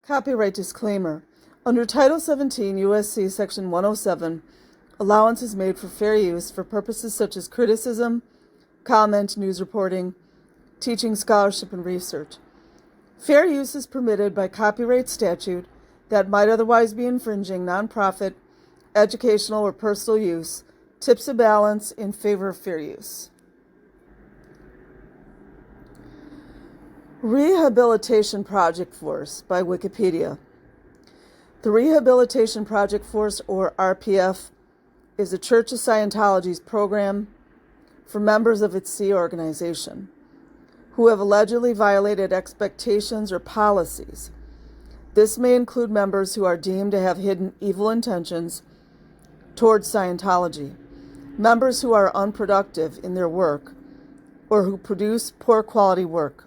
Copyright disclaimer. Under Title 17 U.S.C. Section 107, allowance is made for fair use for purposes such as criticism, comment, news reporting, teaching, scholarship, and research. Fair use is permitted by copyright statute that might otherwise be infringing nonprofit, educational, or personal use, tips a balance in favor of fair use. Rehabilitation Project Force by Wikipedia. The Rehabilitation Project Force, or R.P.F, is the Church of Scientology's program for members of its C organization who have allegedly violated expectations or policies. This may include members who are deemed to have hidden evil intentions towards Scientology, members who are unproductive in their work, or who produce poor quality work.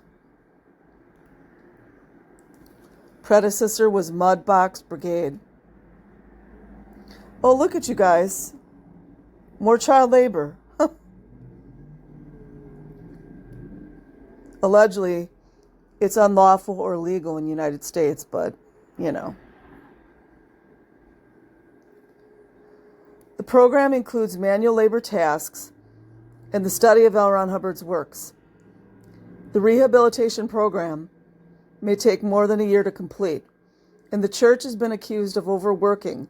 Predecessor was Mudbox Brigade. Oh, look at you guys. More child labor. Allegedly, it's unlawful or illegal in the United States, but, you know. The program includes manual labor tasks and the study of L. Ron Hubbard's works. The rehabilitation program may take more than a year to complete, and the church has been accused of overworking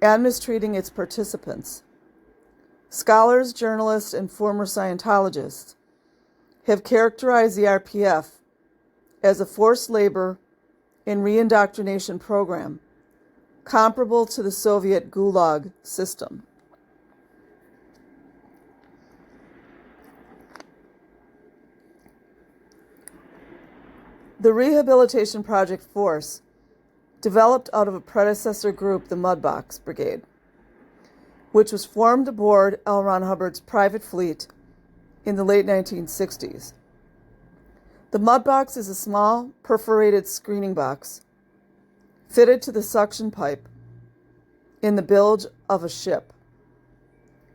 and mistreating its participants. Scholars, journalists, and former Scientologists have characterized the R.P.F as a forced labor and reindoctrination program comparable to the Soviet Gulag system. The Rehabilitation Project Force developed out of a predecessor group, the Mudbox Brigade, which was formed aboard L. Ron Hubbard's private fleet in the late 1960s. The Mudbox is a small, perforated screening box fitted to the suction pipe in the bilge of a ship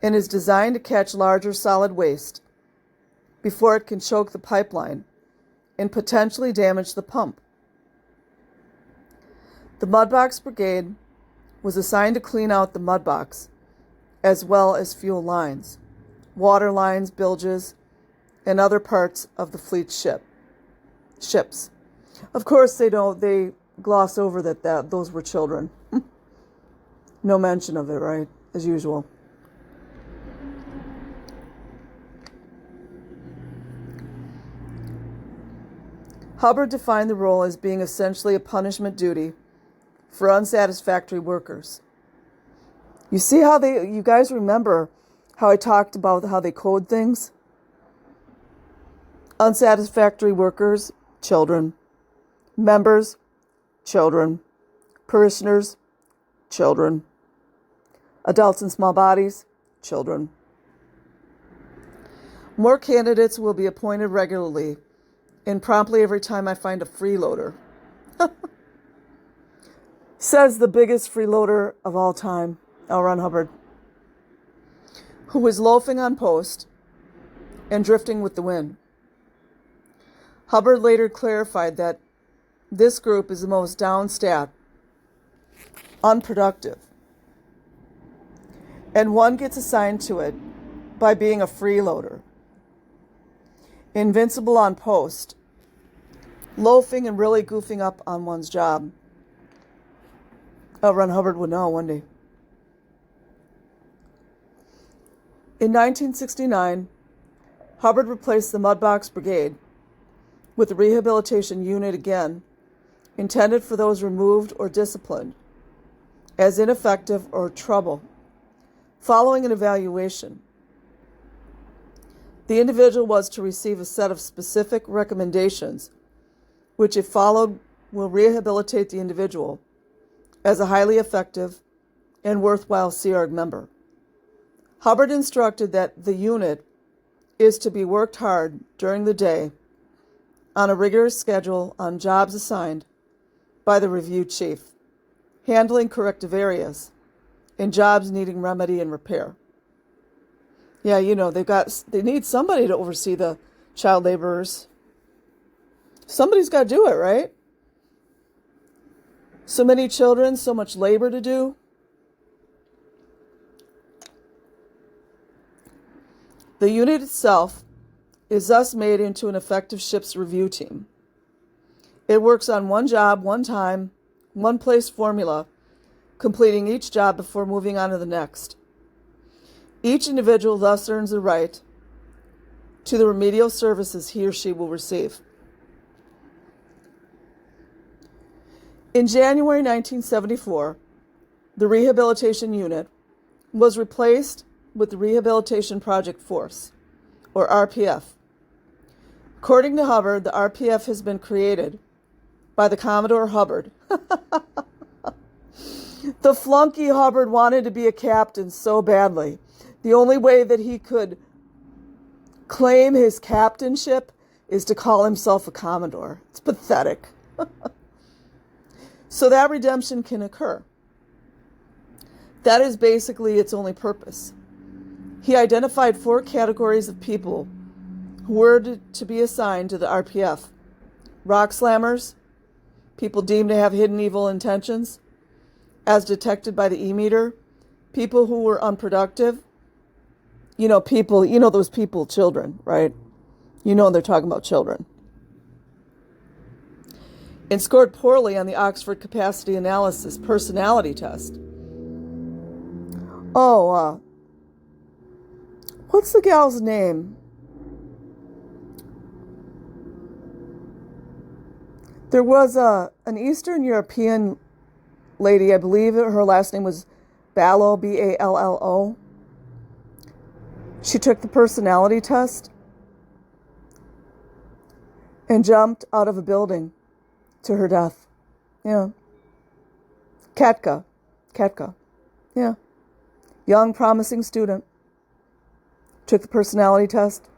and is designed to catch larger solid waste before it can choke the pipeline and potentially damage the pump. The Mudbox Brigade was assigned to clean out the mudbox as well as fuel lines, water lines, bilges, and other parts of the fleet ships. Of course, they gloss over that those were children. No mention of it, right? As usual. Hubbard defined the role as being essentially a punishment duty for unsatisfactory workers. You see how you guys remember how I talked about how they code things? Unsatisfactory workers, children. Members, children. Parishioners, children. Adults in small bodies, children. More candidates will be appointed regularly and promptly every time I find a freeloader. Says the biggest freeloader of all time, L. Ron Hubbard, who was loafing on post and drifting with the wind. Hubbard later clarified that this group is the most downstat, unproductive, and one gets assigned to it by being a freeloader, invincible on post, loafing and really goofing up on one's job. L. Ron Hubbard would know one day. In 1969, Hubbard replaced the Mudbox Brigade with a rehabilitation unit again, intended for those removed or disciplined as ineffective or trouble. Following an evaluation, the individual was to receive a set of specific recommendations, which, if followed, will rehabilitate the individual as a highly effective and worthwhile Sea Org member. Hubbard instructed that the unit is to be worked hard during the day on a rigorous schedule on jobs assigned by the review chief, handling corrective areas and jobs needing remedy and repair. Yeah, you know, they need somebody to oversee the child laborers. Somebody's got to do it, right? So many children, so much labor to do. The unit itself is thus made into an effective ship's review team. It works on one job, one time, one place formula, completing each job before moving on to the next. Each individual thus earns the right to the remedial services he or she will receive. In January 1974, the Rehabilitation Unit was replaced with the Rehabilitation Project Force, or R.P.F. According to Hubbard, the R.P.F. has been created by the Commodore Hubbard. The flunky Hubbard wanted to be a captain so badly. The only way that he could claim his captainship is to call himself a Commodore. It's pathetic. So that redemption can occur. That is basically its only purpose. He identified 4 categories of people who were to be assigned to the R.P.F. Rock slammers, people deemed to have hidden evil intentions, as detected by the E-meter, people who were unproductive, those people, children, right? They're talking about children. And scored poorly on the Oxford Capacity Analysis personality test. What's the gal's name? There was an Eastern European lady, I believe her last name was Ballo, B-A-L-L-O. She took the personality test and jumped out of a building to her death. Yeah. Katka. Yeah. Young, promising student. Took the personality test.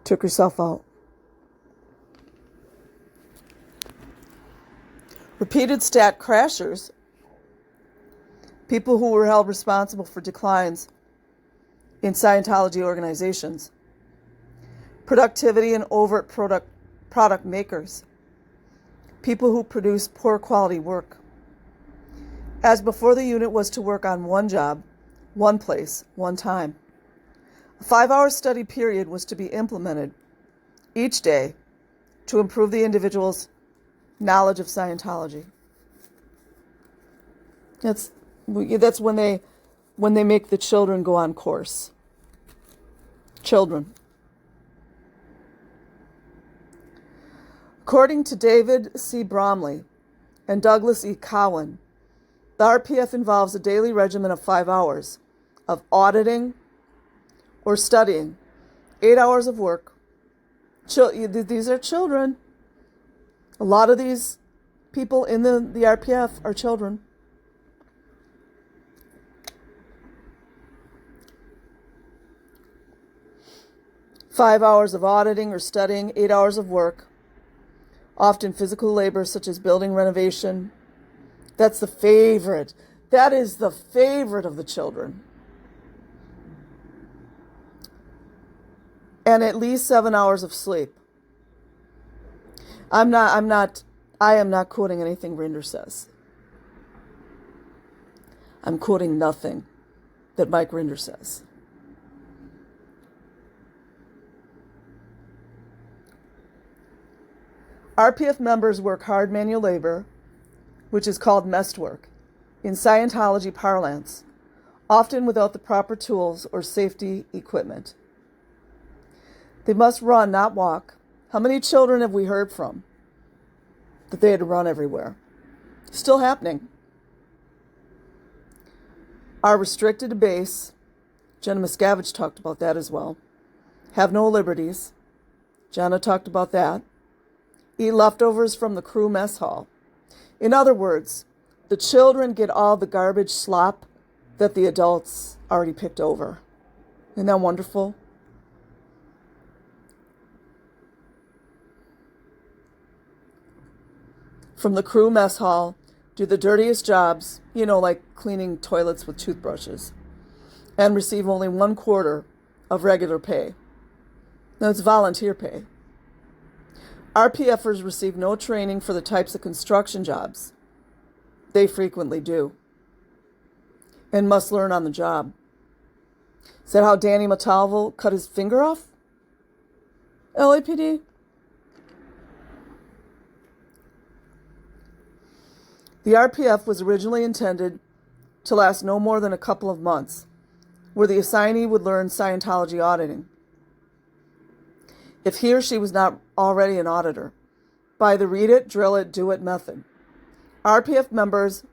Took herself out. Repeated stat crashers, people who were held responsible for declines in Scientology organizations. Productivity and overt product makers, people who produce poor quality work. As before, the unit was to work on one job, one place, one time. A 5-hour study period was to be implemented each day to improve the individual's knowledge of Scientology. That's when they make the children go on course. Children. According to David C. Bromley and Douglas E. Cowan, the R.P.F. involves a daily regimen of 5 hours of auditing or studying, 8 hours of work. These are children. A lot of these people in the R.P.F. are children. Five hours of auditing or studying, 8 hours of work, often physical labor such as building renovation. That's the favorite. That is the favorite of the children. And at least 7 hours of sleep. I am not quoting anything Rinder says. I'm quoting nothing that Mike Rinder says. R.P.F. members work hard manual labor, which is called messed work, in Scientology parlance, often without the proper tools or safety equipment. They must run, not walk. How many children have we heard from that they had to run everywhere? Still happening. Are restricted to base. Jenna Miscavige talked about that as well. Have no liberties. Jenna talked about that. Eat leftovers from the crew mess hall. In other words, the children get all the garbage slop that the adults already picked over. Isn't that wonderful? From the crew mess hall, do the dirtiest jobs, like cleaning toilets with toothbrushes, and receive only 1/4 of regular pay. Now, it's volunteer pay. RPFers receive no training for the types of construction jobs they frequently do and must learn on the job. Is that how Danny Montalvo cut his finger off? LAPD? The RPF was originally intended to last no more than a couple of months, where the assignee would learn Scientology auditing, if he or she was not already an auditor, by the read it, drill it, do it method. RPF members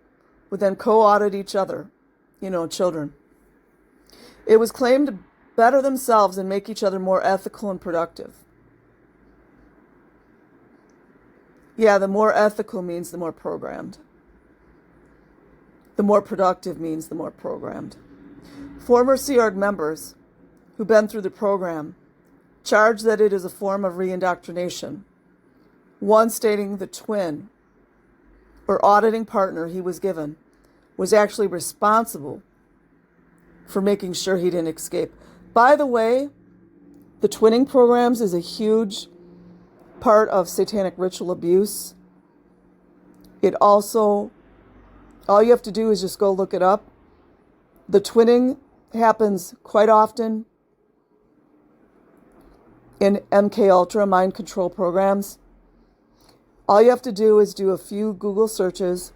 would then co-audit each other, children. It was claimed to better themselves and make each other more ethical and productive. Yeah, the more ethical means the more programmed. The more productive means the more programmed. Former Sea Org members who've been through the program charge that it is a form of reindoctrination. One stating the twin or auditing partner he was given was actually responsible for making sure he didn't escape. By the way, the twinning programs is a huge part of satanic ritual abuse. It also, all you have to do is just go look it up. The twinning happens quite often in MK Ultra mind control programs. All you have to do is do a few Google searches,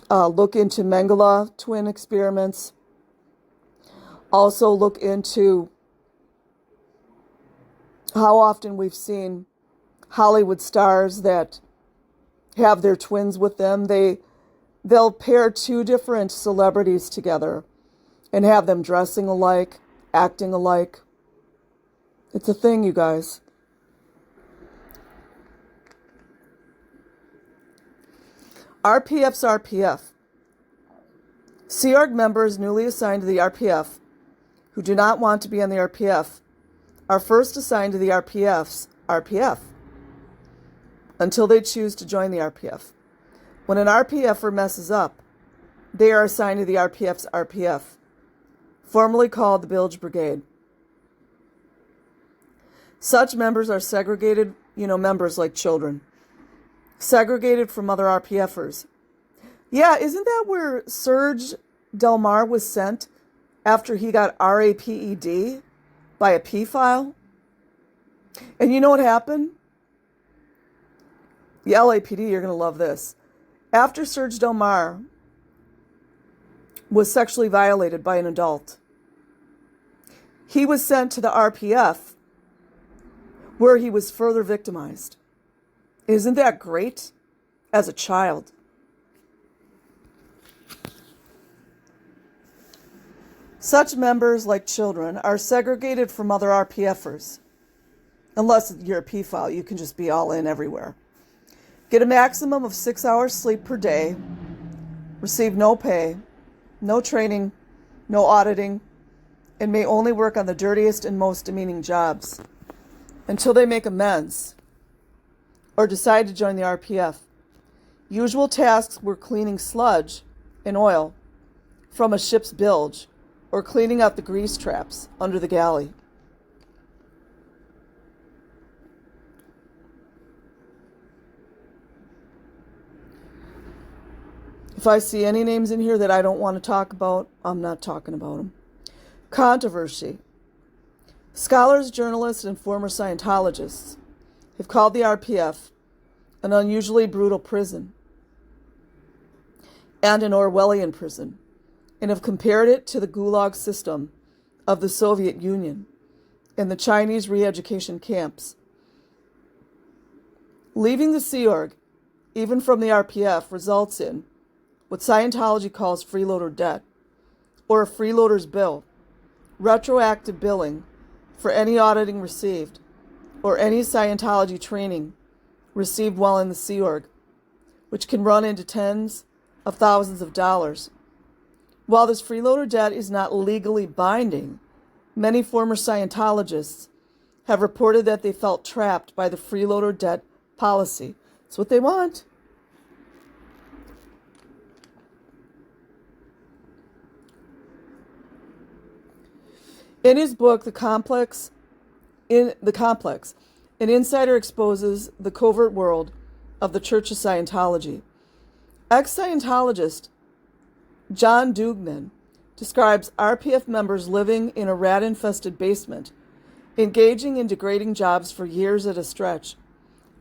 look into Mengele twin experiments. Also look into how often we've seen Hollywood stars that have their twins with them. They'll pair two different celebrities together and have them dressing alike, acting alike. It's a thing, you guys. R.P.F's R.P.F. Sea Org members newly assigned to the R.P.F. who do not want to be on the R.P.F. are first assigned to the R.P.F's R.P.F. until they choose to join the R.P.F. When an R.P.F.er messes up, they are assigned to the R.P.F's R.P.F., formerly called the Bilge Brigade. Such members are segregated, members like children, segregated from other RPFers. Yeah, isn't that where Serge Del Mar was sent after he got R.A.P.E.D. by a P-file? And you know what happened? The LAPD, you're going to love this. After Serge Del Mar was sexually violated by an adult, he was sent to the RPF where he was further victimized. Isn't that great? As a child. Such members, like children, are segregated from other RPFers. Unless you're a P-file, you can just be all in everywhere. Get a maximum of 6 hours sleep per day. Receive no pay, no training, no auditing, and may only work on the dirtiest and most demeaning jobs until they make amends or decide to join the RPF. Usual tasks were cleaning sludge and oil from a ship's bilge or cleaning out the grease traps under the galley. If I see any names in here that I don't want to talk about, I'm not talking about them. Controversy. Scholars, journalists, and former Scientologists have called the RPF an unusually brutal prison and an Orwellian prison, and have compared it to the Gulag system of the Soviet Union and the Chinese re-education camps. Leaving the Sea Org, even from the RPF, results in what Scientology calls freeloader debt, or a freeloader's bill, retroactive billing for any auditing received, or any Scientology training received while in the Sea Org, which can run into tens of thousands of dollars. While this freeloader debt is not legally binding, many former Scientologists have reported that they felt trapped by the freeloader debt policy. It's what they want. In his book, The Complex, An insider exposes the covert world of the Church of Scientology. Ex-Scientologist John Dugnan describes R.P.F. members living in a rat-infested basement, engaging in degrading jobs for years at a stretch,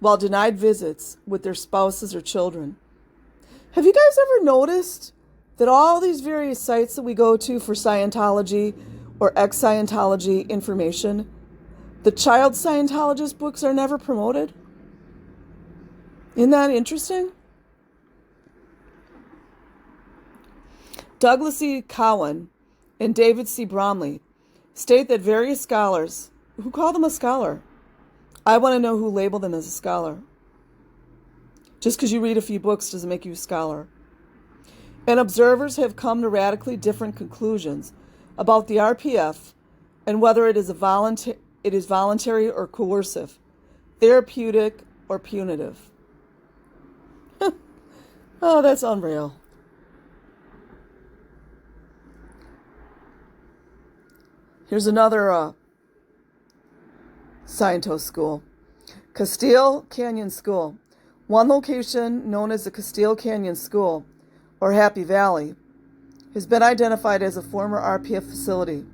while denied visits with their spouses or children. Have you guys ever noticed that all these various sites that we go to for Scientology or ex-Scientology information, the child Scientologist books are never promoted? Isn't that interesting? Douglas E. Cowan and David C. Bromley state that various scholars, who call them a scholar, I want to know who labeled them as a scholar. Just because you read a few books doesn't make you a scholar. And observers have come to radically different conclusions about the R.P.F. and whether it is voluntary or coercive, therapeutic or punitive. Oh, that's unreal. Here's another Scientist school. Castile Canyon School. One location, known as the Castile Canyon School, or Happy Valley, has been identified as a former R.P.F. facility.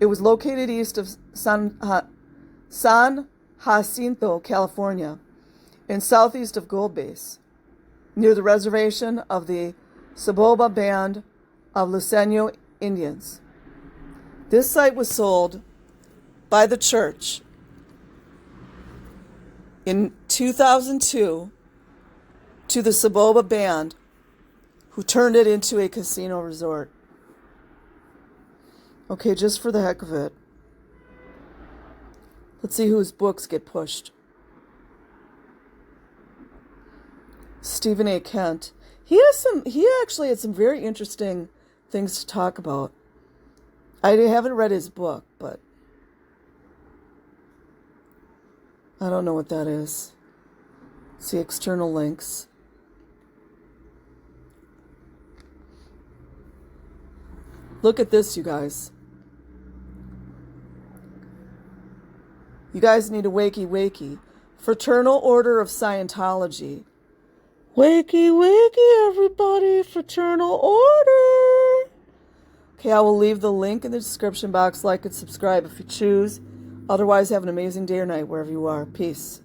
It was located east of San Jacinto, California, and southeast of Gold Base, near the reservation of the Saboba Band of Luceño Indians. This site was sold by the church in 2002 to the Saboba Band, who turned it into a casino resort. Okay, just for the heck of it, let's see whose books get pushed. Stephen A. Kent. He actually had some very interesting things to talk about. I haven't read his book, but I don't know what that is. See external links. Look at this, you guys. You guys need a wakey. Fraternal Order of Scientology. Wakey, everybody. Fraternal Order. Okay, I will leave the link in the description box. Like and subscribe if you choose. Otherwise, have an amazing day or night wherever you are. Peace.